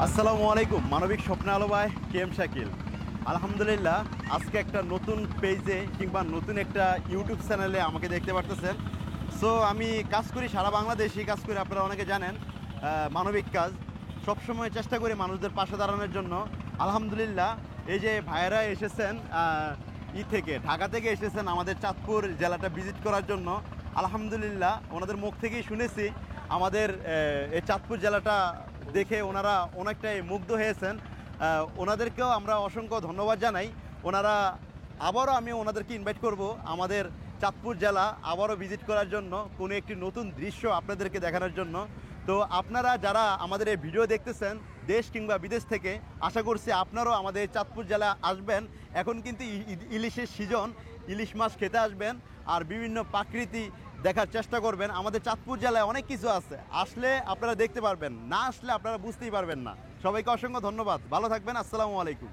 আসসালামু আলাইকুম। মানবিক স্বপ্নে আলো ভাই কে এম শাকিল। আলহামদুলিল্লাহ, আজকে একটা নতুন পেজে কিংবা নতুন একটা ইউটিউব চ্যানেলে আমাকে দেখতে পারতেছেন। সো আমি কাজ করি সারা বাংলাদেশেই কাজ করি, আপনারা অনেকে জানেন। মানবিক কাজ সবসময় চেষ্টা করি মানুষদের পাশে দাঁড়ানোর জন্য। আলহামদুলিল্লাহ, এই যে ভাইয়েরা এসেছেন থেকে ঢাকা থেকে এসেছেন আমাদের চাঁদপুর জেলাটা ভিজিট করার জন্য। আলহামদুলিল্লাহ, ওনাদের মুখ থেকেই শুনেছি আমাদের এই চাঁদপুর জেলাটা দেখে ওনারা অনেকটাই মুগ্ধ হয়েছেন। ওনাদেরকেও আমরা অসংখ্য ধন্যবাদ জানাই। ওনারা আবারও আমি ওনাদেরকে ইনভাইট করব আমাদের চাঁদপুর জেলা আবারও ভিজিট করার জন্য, কোনো একটি নতুন দৃশ্য আপনাদেরকে দেখানোর জন্য। তো আপনারা যারা আমাদের এই ভিডিও দেখতেছেন দেশ কিংবা বিদেশ থেকে, আশা করছি আপনারাও আমাদের চাঁদপুর জেলা আসবেন। এখন কিন্তু ইলিশের সিজন, ইলিশ মাছ খেতে আসবেন আর বিভিন্ন প্রাকৃতি দেখার চেষ্টা করবেন। আমাদের চাঁদপুর জেলায় অনেক কিছু আছে, আসলে আপনারা দেখতে পারবেন, না আসলে আপনারা বুঝতেই পারবেন না। সবাইকে অসংখ্য ধন্যবাদ, ভালো থাকবেন, আসসালামু আলাইকুম।